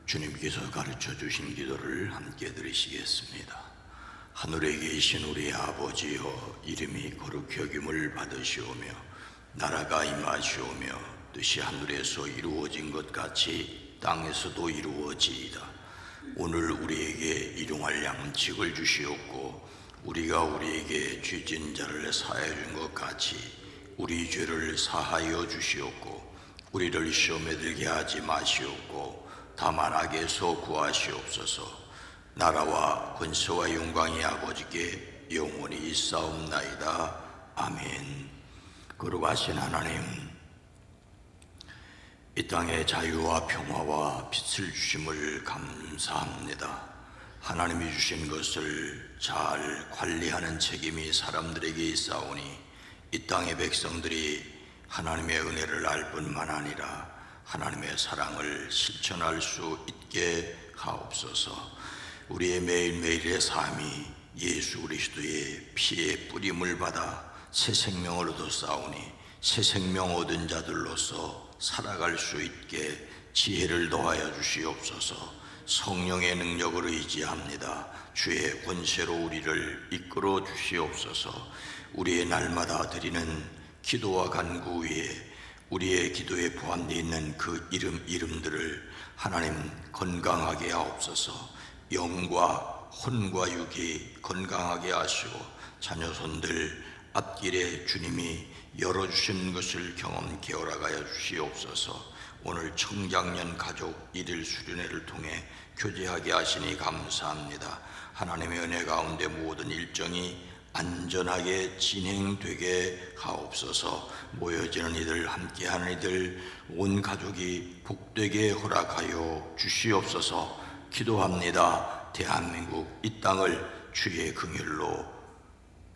주님께서 가르쳐 주신 기도를 함께 드리시겠습니다. 하늘에 계신 우리 아버지여, 이름이 거룩히 여김을 받으시오며 나라가 임하시오며 뜻이 하늘에서 이루어진 것 같이 땅에서도 이루어지이다. 오늘 우리에게 일용할 양식을 주시옵고 우리가 우리에게 죄진 자를 사하여 준 것 같이 우리 죄를 사하여 주시옵고 우리를 시험에 들게 하지 마시옵고 다만 악에서 구하시옵소서. 나라와 권세와 영광이 아버지께 영원히 있사옵나이다. 아멘. 거룩하신 하나님, 이 땅에 자유와 평화와 빛을 주심을 감사합니다. 하나님이 주신 것을 잘 관리하는 책임이 사람들에게 있사오니 이 땅의 백성들이 하나님의 은혜를 알 뿐만 아니라 하나님의 사랑을 실천할 수 있게 하옵소서. 우리의 매일매일의 삶이 예수 그리스도의 피의 뿌림을 받아 새 생명을 얻었사오니 새 생명 얻은 자들로서 살아갈 수 있게 지혜를 더하여 주시옵소서. 성령의 능력을 의지합니다. 주의 권세로 우리를 이끌어 주시옵소서. 우리의 날마다 드리는 기도와 간구 위에 우리의 기도에 포함되어 있는 그 이름들을 하나님 건강하게 하옵소서. 영과 혼과 육이 건강하게 하시고 자녀손들 앞길에 주님이 열어주신 것을 경험케 허락하여 주시옵소서. 오늘 청장년 가족 일일 수련회를 통해 교제하게 하시니 감사합니다. 하나님의 은혜 가운데 모든 일정이 안전하게 진행되게 하옵소서. 모여지는 이들, 함께하는 이들, 온 가족이 복되게 허락하여 주시옵소서. 기도합니다. 대한민국 이 땅을 주의 긍휼로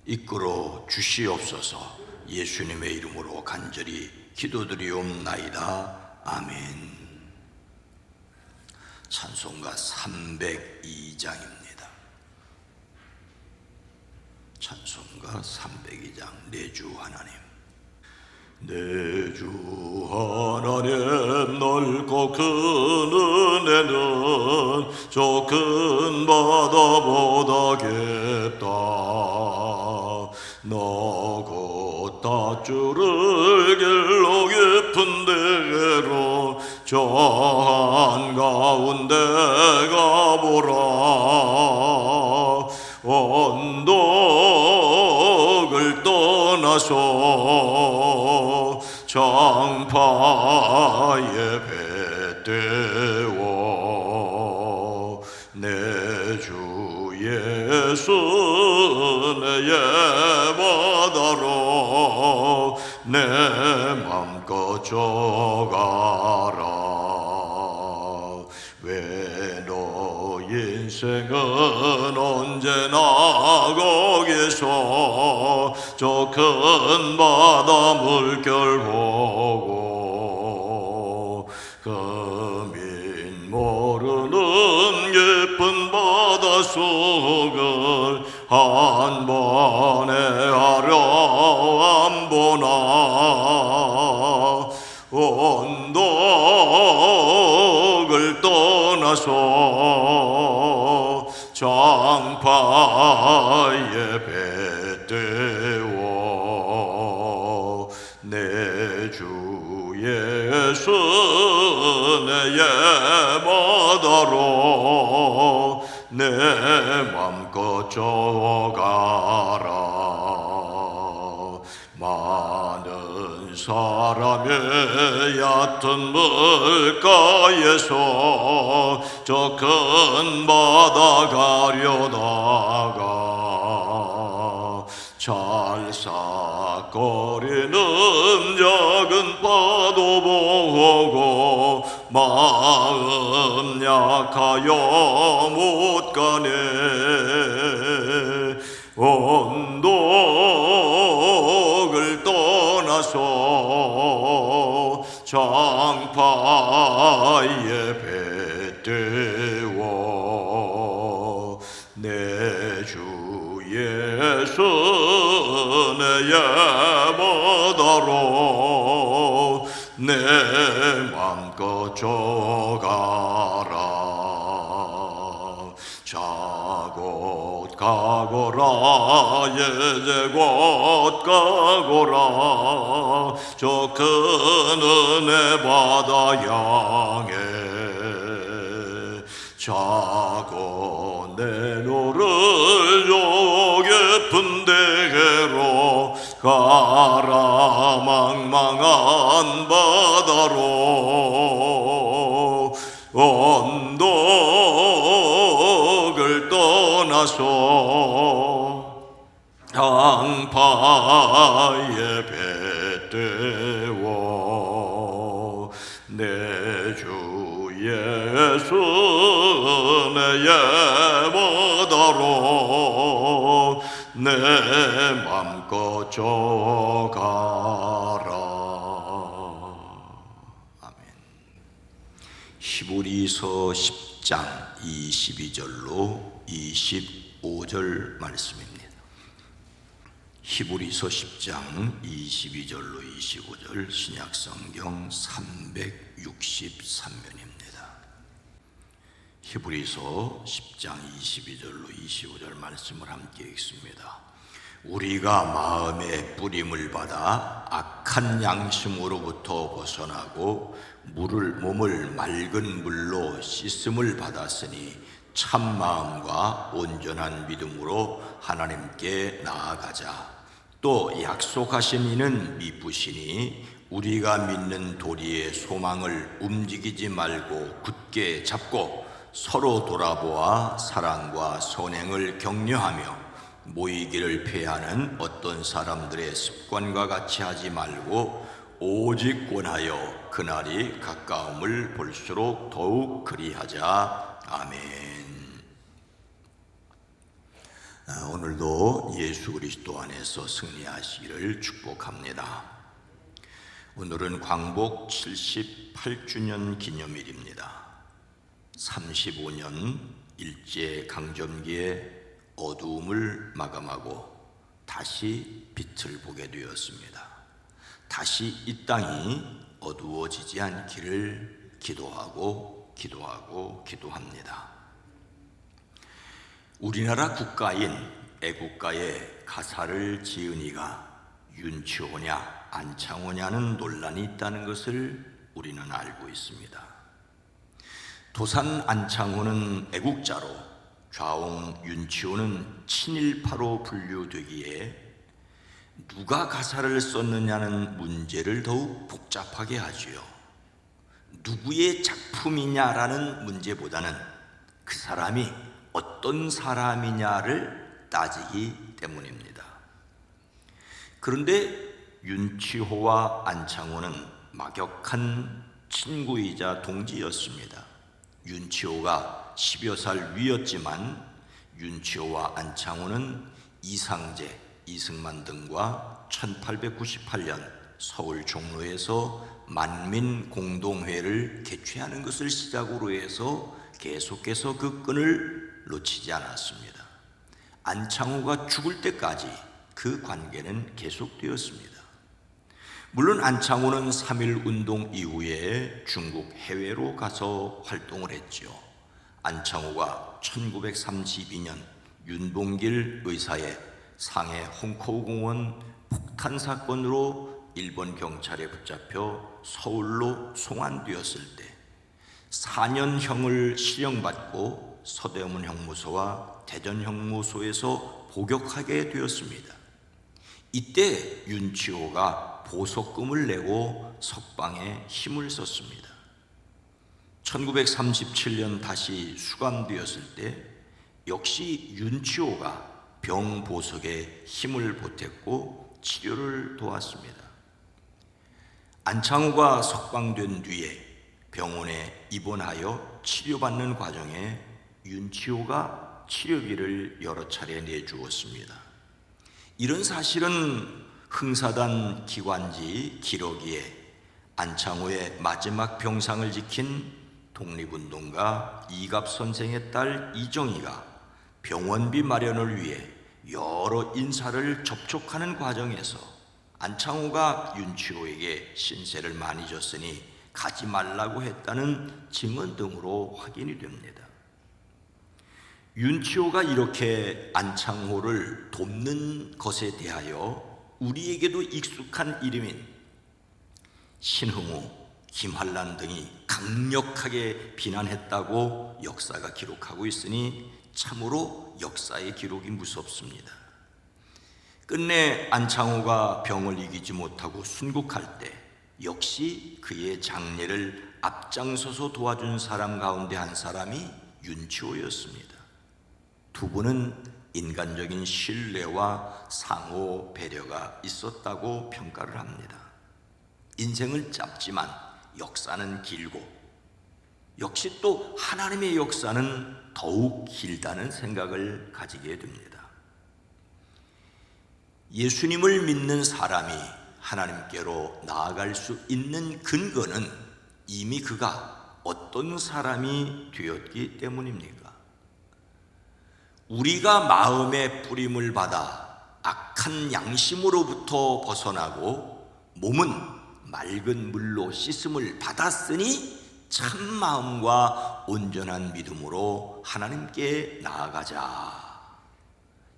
이끌어 주시옵소서. 예수님의 이름으로 간절히 기도드리옵나이다. 아멘. 찬송가 302장입니다. 찬송가 302장. 내 주 하나님. 내 주 하나님, 넓고 큰 은혜는 저 큰 바다보다 깊다. 너 곧 밧줄을 길로 깊은 데로 저 한가운데 가보라. 언덕을 떠나서 장파에 뱉대워. 내 주 예수 내 예바다로 내 맘껏 져가라. 왜 너 인생은 언제나 거기서 저 큰 바다 물결 보고 금인 모르는 깊은 바다 속을 한 번에 하려 안 보나. 언덕을 떠나서 장파에 뱉대워. 내 주 예수 내 예바다로 내 맘껏 져가라. 많은 사람의 얕은 물가에서 저 큰 바다 가려다가 찰싹거리는 작은 파도 보고 마음 약하여 못 가네. 언덕을 떠나서 장파에 뱉대워. 내 주 예수 내 예바다로 내 맘껏 져가라. 가거라 예제 곧 가거라 저 큰 은혜 바다 향해 자고 내 노를 저 깊은 데로 가라 망망한 바다로 언덕을 떠나서 강파에 배 태워 내 주 예수 내 바다로 내 맘껏 져가라. 아멘. 히브리서 10장 22절로 25절 말씀입니다. 히브리서 10장 22절로 25절 신약성경 363면입니다. 히브리서 10장 22절로 25절 말씀을 함께 읽습니다. 우리가 마음의 뿌림을 받아 악한 양심으로부터 벗어나고 몸을 맑은 물로 씻음을 받았으니 참 마음과 온전한 믿음으로 하나님께 나아가자. 또 약속하신 이는 미쁘시니 우리가 믿는 도리의 소망을 움직이지 말고 굳게 잡고 서로 돌아보아 사랑과 선행을 격려하며 모이기를 피하는 어떤 사람들의 습관과 같이 하지 말고 오직 권하여 그날이 가까움을 볼수록 더욱 그리하자. 아멘. 오늘도 예수 그리스도 안에서 승리하시기를 축복합니다. 오늘은 광복 78주년 기념일입니다. 35년 일제강점기의 어두움을 마감하고 다시 빛을 보게 되었습니다. 다시 이 땅이 어두워지지 않기를 기도합니다. 우리나라 국가인 애국가에 가사를 지은 이가 윤치호냐 안창호냐는 논란이 있다는 것을 우리는 알고 있습니다. 도산 안창호는 애국자로 좌옹 윤치호는 친일파로 분류되기에 누가 가사를 썼느냐는 문제를 더욱 복잡하게 하지요. 누구의 작품이냐라는 문제보다는 그 사람이 어떤 사람이냐를 따지기 때문입니다. 그런데 윤치호와 안창호는 막역한 친구이자 동지였습니다. 윤치호가 10여 살 위였지만 윤치호와 안창호는 이상제, 이승만 등과 1898년 서울 종로에서 만민공동회를 개최하는 것을 시작으로 해서 계속해서 그 끈을 놓치지 않았습니다. 안창호가 죽을 때까지 그 관계는 계속되었습니다. 물론 안창호는 3.1 운동 이후에 중국 해외로 가서 활동을 했죠. 안창호가 1932년 윤봉길 의사의 상해 홍커우공원 폭탄 사건으로 일본 경찰에 붙잡혀 서울로 송환되었을 때 4년형을 실형받고 서대문 형무소와 대전 형무소에서 복역하게 되었습니다. 이때 윤치호가 보석금을 내고 석방에 힘을 썼습니다. 1937년 다시 수감되었을 때 역시 윤치호가 병보석에 힘을 보탰고 치료를 도왔습니다. 안창호가 석방된 뒤에 병원에 입원하여 치료받는 과정에 윤치호가 치료비를 여러 차례 내주었습니다. 이런 사실은 흥사단 기관지 기록위에 안창호의 마지막 병상을 지킨 독립운동가 이갑 선생의 딸 이정희가 병원비 마련을 위해 여러 인사를 접촉하는 과정에서 안창호가 윤치호에게 신세를 많이 졌으니 가지 말라고 했다는 증언 등으로 확인이 됩니다. 윤치호가 이렇게 안창호를 돕는 것에 대하여 우리에게도 익숙한 이름인 신흥호, 김환란 등이 강력하게 비난했다고 역사가 기록하고 있으니 참으로 역사의 기록이 무섭습니다. 끝내 안창호가 병을 이기지 못하고 순국할 때 역시 그의 장례를 앞장서서 도와준 사람 가운데 한 사람이 윤치호였습니다. 두 분은 인간적인 신뢰와 상호 배려가 있었다고 평가를 합니다. 인생은 짧지만 역사는 길고 역시 또 하나님의 역사는 더욱 길다는 생각을 가지게 됩니다. 예수님을 믿는 사람이 하나님께로 나아갈 수 있는 근거는 이미 그가 어떤 사람이 되었기 때문입니까? 우리가 마음의 뿌림을 받아 악한 양심으로부터 벗어나고 몸은 맑은 물로 씻음을 받았으니 참 마음과 온전한 믿음으로 하나님께 나아가자.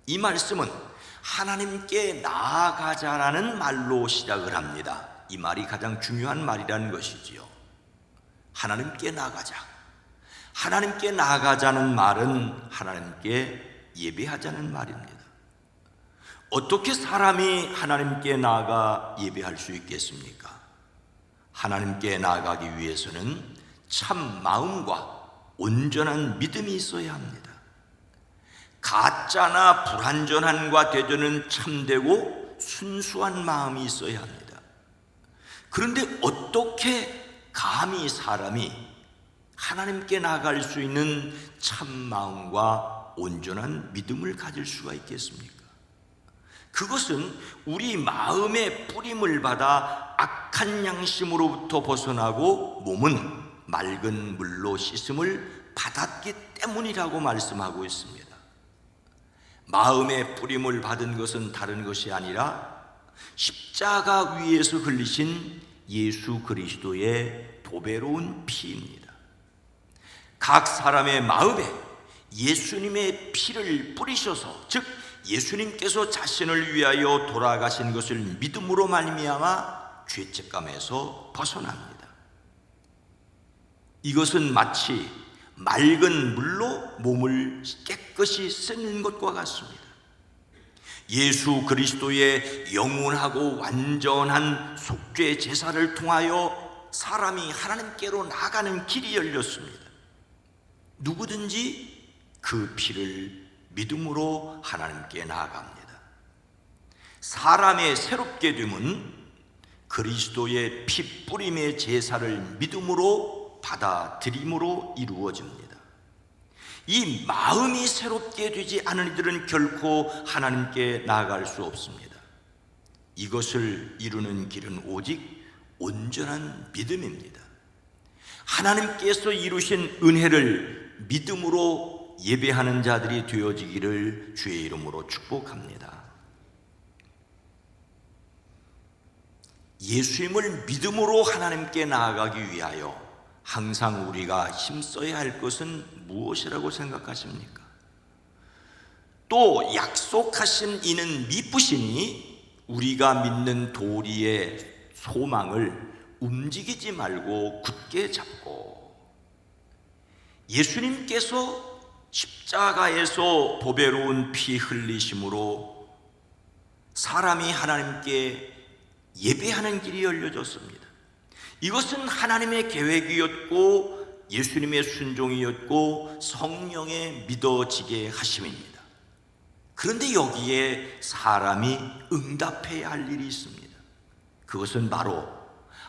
이 말씀은 하나님께 나아가자라는 말로 시작을 합니다. 이 말이 가장 중요한 말이라는 것이지요. 하나님께 나아가자. 하나님께 나아가자는 말은 하나님께 예배하자는 말입니다. 어떻게 사람이 하나님께 나아가 예배할 수 있겠습니까? 하나님께 나아가기 위해서는 참 마음과 온전한 믿음이 있어야 합니다. 가짜나 불완전함과 대조는 참되고 순수한 마음이 있어야 합니다. 그런데 어떻게 감히 사람이 하나님께 나아갈 수 있는 참 마음과 온전한 믿음을 가질 수가 있겠습니까? 그것은 우리 마음의 뿌림을 받아 악한 양심으로부터 벗어나고 몸은 맑은 물로 씻음을 받았기 때문이라고 말씀하고 있습니다. 마음의 뿌림을 받은 것은 다른 것이 아니라 십자가 위에서 흘리신 예수 그리스도의 보배로운 피입니다. 각 사람의 마음에 예수님의 피를 뿌리셔서, 즉 예수님께서 자신을 위하여 돌아가신 것을 믿음으로 말미암아 죄책감에서 벗어납니다. 이것은 마치 맑은 물로 몸을 깨끗이 씻는 것과 같습니다. 예수 그리스도의 영원하고 완전한 속죄 제사를 통하여 사람이 하나님께로 나아가는 길이 열렸습니다. 누구든지 그 피를 믿음으로 하나님께 나아갑니다. 사람의 새롭게 됨은 그리스도의 피 뿌림의 제사를 믿음으로 받아들임으로 이루어집니다. 이 마음이 새롭게 되지 않은 이들은 결코 하나님께 나아갈 수 없습니다. 이것을 이루는 길은 오직 온전한 믿음입니다. 하나님께서 이루신 은혜를 믿음으로 예배하는 자들이 되어지기를 주의 이름으로 축복합니다. 예수님을 믿음으로 하나님께 나아가기 위하여 항상 우리가 힘써야 할 것은 무엇이라고 생각하십니까? 또 약속하신 이는 미쁘시니 우리가 믿는 도리의 소망을 움직이지 말고 굳게 잡고, 예수님께서 십자가에서 보배로운 피 흘리심으로 사람이 하나님께 예배하는 길이 열려졌습니다. 이것은 하나님의 계획이었고 예수님의 순종이었고 성령의 믿어지게 하심입니다. 그런데 여기에 사람이 응답해야 할 일이 있습니다. 그것은 바로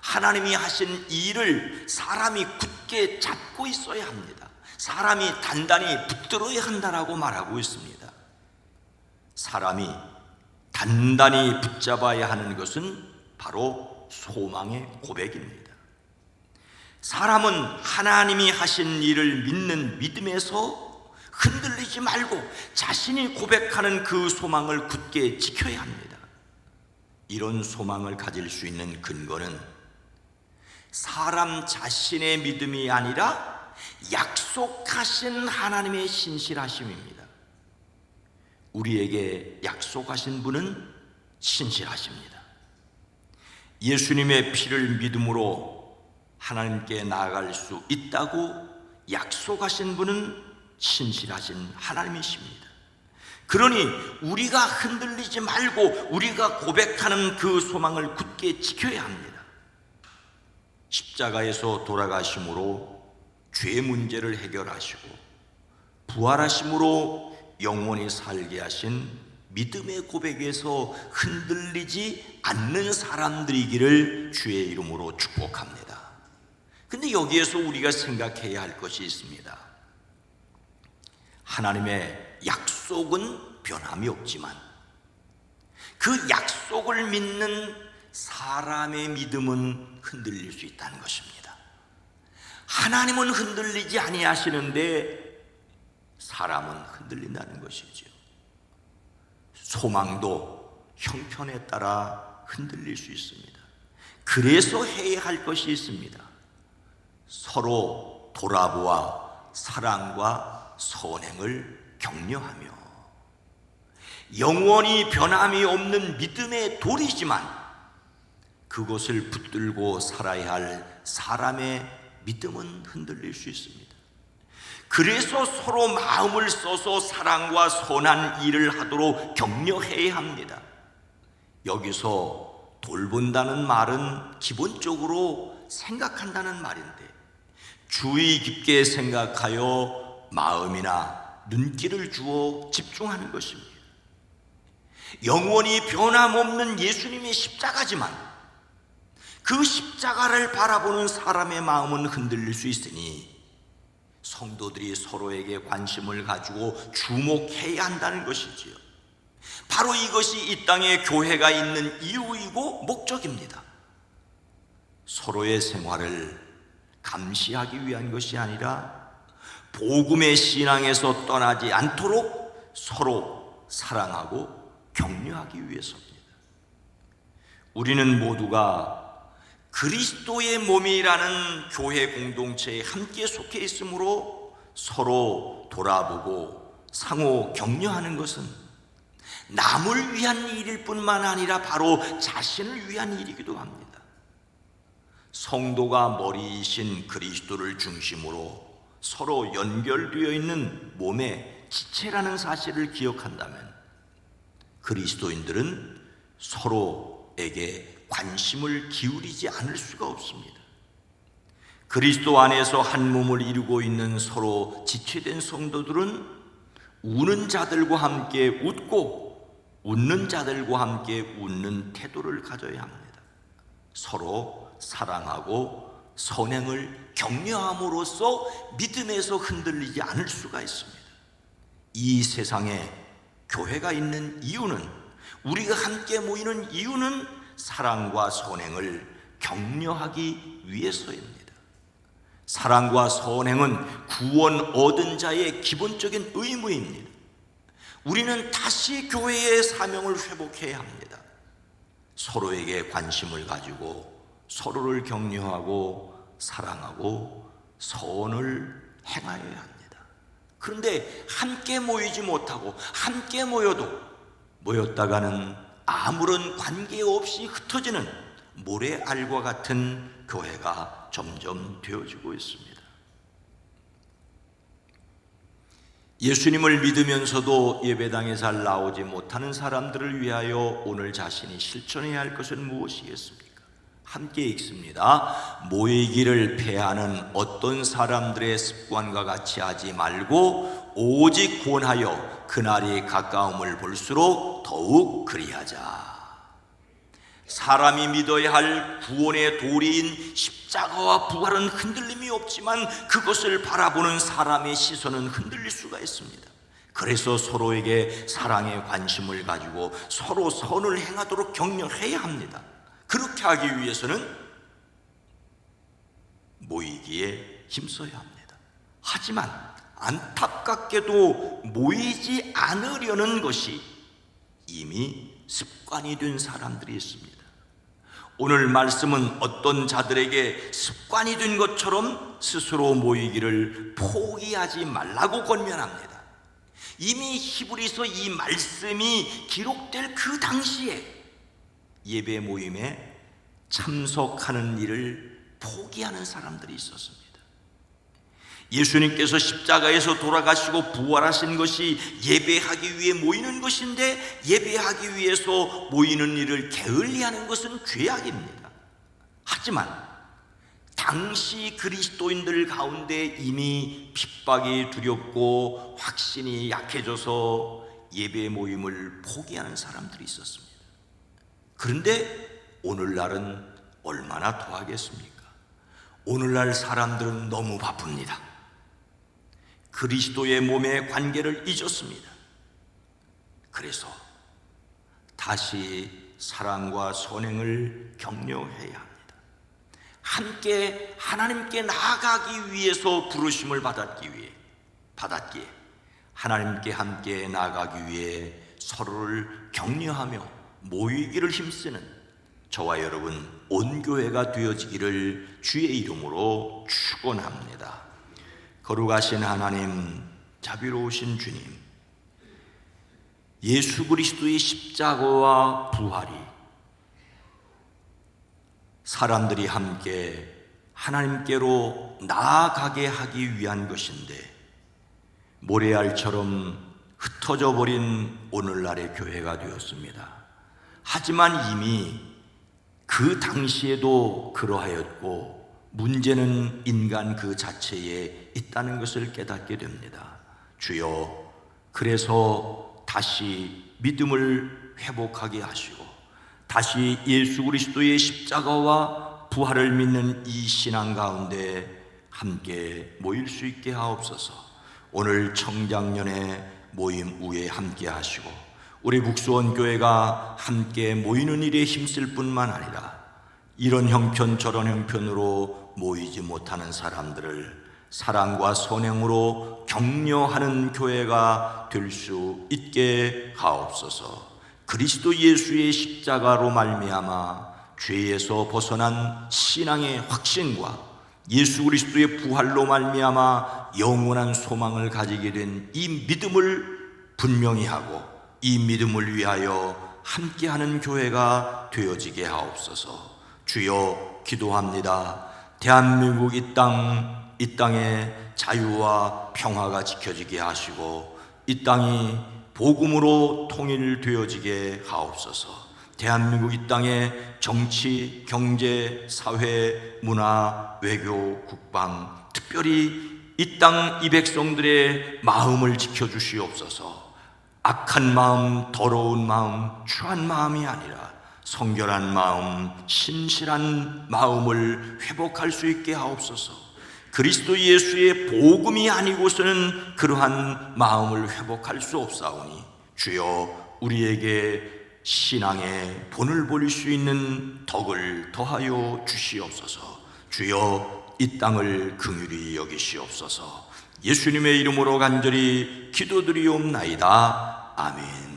하나님이 하신 일을 사람이 굳게 잡고 있어야 합니다. 사람이 단단히 붙들어야 한다라고 말하고 있습니다. 사람이 단단히 붙잡아야 하는 것은 바로 소망의 고백입니다. 사람은 하나님이 하신 일을 믿는 믿음에서 흔들리지 말고 자신이 고백하는 그 소망을 굳게 지켜야 합니다. 이런 소망을 가질 수 있는 근거는 사람 자신의 믿음이 아니라 약속하신 하나님의 신실하심입니다. 우리에게 약속하신 분은 신실하십니다. 예수님의 피를 믿음으로 하나님께 나아갈 수 있다고 약속하신 분은 신실하신 하나님이십니다. 그러니 우리가 흔들리지 말고 우리가 고백하는 그 소망을 굳게 지켜야 합니다. 십자가에서 돌아가심으로 죄 문제를 해결하시고 부활하심으로 영원히 살게 하신 믿음의 고백에서 흔들리지 않는 사람들이기를 주의 이름으로 축복합니다. 근데 여기에서 우리가 생각해야 할 것이 있습니다. 하나님의 약속은 변함이 없지만 그 약속을 믿는 사람의 믿음은 흔들릴 수 있다는 것입니다. 하나님은 흔들리지 아니하시는데 사람은 흔들린다는 것이죠. 소망도 형편에 따라 흔들릴 수 있습니다. 그래서 해야 할 것이 있습니다. 서로 돌아보아 사랑과 선행을 격려하며 영원히 변함이 없는 믿음의 돌이지만 그것을 붙들고 살아야 할 사람의 믿음은 흔들릴 수 있습니다. 그래서 서로 마음을 써서 사랑과 선한 일을 하도록 격려해야 합니다. 여기서 돌본다는 말은 기본적으로 생각한다는 말인데 주의 깊게 생각하여 마음이나 눈길을 주어 집중하는 것입니다. 영원히 변함없는 예수님의 십자가지만 그 십자가를 바라보는 사람의 마음은 흔들릴 수 있으니 성도들이 서로에게 관심을 가지고 주목해야 한다는 것이지요. 바로 이것이 이 땅에 교회가 있는 이유이고 목적입니다. 서로의 생활을 감시하기 위한 것이 아니라 복음의 신앙에서 떠나지 않도록 서로 사랑하고 격려하기 위해서입니다. 우리는 모두가 그리스도의 몸이라는 교회 공동체에 함께 속해 있으므로 서로 돌아보고 상호 격려하는 것은 남을 위한 일일 뿐만 아니라 바로 자신을 위한 일이기도 합니다. 성도가 머리이신 그리스도를 중심으로 서로 연결되어 있는 몸의 지체라는 사실을 기억한다면 그리스도인들은 서로에게 관심을 기울이지 않을 수가 없습니다. 그리스도 안에서 한 몸을 이루고 있는 서로 지체된 성도들은 우는 자들과 함께 웃고 웃는 자들과 함께 웃는 태도를 가져야 합니다. 서로 사랑하고 선행을 격려함으로써 믿음에서 흔들리지 않을 수가 있습니다. 이 세상에 교회가 있는 이유는, 우리가 함께 모이는 이유는 사랑과 선행을 격려하기 위해서입니다. 사랑과 선행은 구원 얻은 자의 기본적인 의무입니다. 우리는 다시 교회의 사명을 회복해야 합니다. 서로에게 관심을 가지고 서로를 격려하고 사랑하고 선을 행하여야 합니다. 그런데 함께 모이지 못하고 함께 모였다가는 아무런 관계없이 흩어지는 모래알과 같은 교회가 점점 되어지고 있습니다. 예수님을 믿으면서도 예배당에 잘 나오지 못하는 사람들을 위하여 오늘 자신이 실천해야 할 것은 무엇이겠습니까? 함께 읽습니다. 모이기를 패하는 어떤 사람들의 습관과 같이 하지 말고 오직 권하여 그날이 가까움을 볼수록 더욱 그리하자. 사람이 믿어야 할 구원의 도리인 십자가와 부활은 흔들림이 없지만 그것을 바라보는 사람의 시선은 흔들릴 수가 있습니다. 그래서 서로에게 사랑의 관심을 가지고 서로 선을 행하도록 격려해야 합니다. 그렇게 하기 위해서는 모이기에 힘써야 합니다. 하지만 안타깝게도 모이지 않으려는 것이 이미 습관이 된 사람들이 있습니다. 오늘 말씀은 어떤 자들에게 습관이 된 것처럼 스스로 모이기를 포기하지 말라고 권면합니다. 이미 히브리서 이 말씀이 기록될 그 당시에 예배 모임에 참석하는 일을 포기하는 사람들이 있었습니다. 예수님께서 십자가에서 돌아가시고 부활하신 것이 예배하기 위해 모이는 것인데, 예배하기 위해서 모이는 일을 게을리하는 것은 죄악입니다. 하지만 당시 그리스도인들 가운데 이미 핍박이 두렵고 확신이 약해져서 예배 모임을 포기하는 사람들이 있었습니다. 그런데 오늘날은 얼마나 더하겠습니까? 오늘날 사람들은 너무 바쁩니다. 그리스도의 몸의 관계를 잊었습니다. 그래서 다시 사랑과 선행을 격려해야 합니다. 함께 하나님께 나아가기 위해서 부르심을 받았기에 하나님께 함께 나아가기 위해 서로를 격려하며 모이기를 힘쓰는 저와 여러분 온 교회가 되어지기를 주의 이름으로 축원합니다. 거룩하신 하나님, 자비로우신 주님, 예수 그리스도의 십자가와 부활이 사람들이 함께 하나님께로 나아가게 하기 위한 것인데, 모래알처럼 흩어져 버린 오늘날의 교회가 되었습니다. 하지만 이미 그 당시에도 그러하였고, 문제는 인간 그 자체에 있다는 것을 깨닫게 됩니다. 주여, 그래서 다시 믿음을 회복하게 하시고 다시 예수 그리스도의 십자가와 부활을 믿는 이 신앙 가운데 함께 모일 수 있게 하옵소서. 오늘 청장년의 모임 후에 함께 하시고 우리 북수원 교회가 함께 모이는 일에 힘쓸 뿐만 아니라 이런 형편 저런 형편으로 모이지 못하는 사람들을 사랑과 선행으로 격려하는 교회가 될 수 있게 하옵소서. 그리스도 예수의 십자가로 말미암아 죄에서 벗어난 신앙의 확신과 예수 그리스도의 부활로 말미암아 영원한 소망을 가지게 된 이 믿음을 분명히 하고 이 믿음을 위하여 함께하는 교회가 되어지게 하옵소서. 주여, 기도합니다. 대한민국 이 땅에 자유와 평화가 지켜지게 하시고 이 땅이 복음으로 통일되어지게 하옵소서. 대한민국 이 땅에 정치, 경제, 사회, 문화, 외교, 국방, 특별히 이 땅 이 백성들의 마음을 지켜주시옵소서. 악한 마음, 더러운 마음, 추한 마음이 아니라 성결한 마음, 신실한 마음을 회복할 수 있게 하옵소서. 그리스도 예수의 복음이 아니고서는 그러한 마음을 회복할 수 없사오니 주여, 우리에게 신앙의 본을 보일 수 있는 덕을 더하여 주시옵소서. 주여, 이 땅을 긍휼히 여기시옵소서. 예수님의 이름으로 간절히 기도드리옵나이다. 아멘.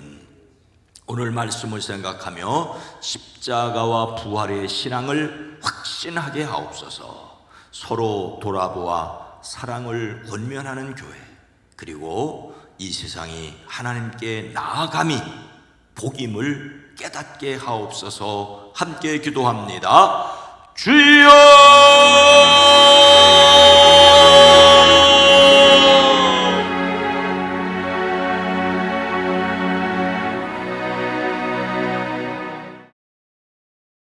오늘 말씀을 생각하며 십자가와 부활의 신앙을 확신하게 하옵소서. 서로 돌아보아 사랑을 권면하는 교회, 그리고 이 세상이 하나님께 나아감이 복임을 깨닫게 하옵소서. 함께 기도합니다. 주여!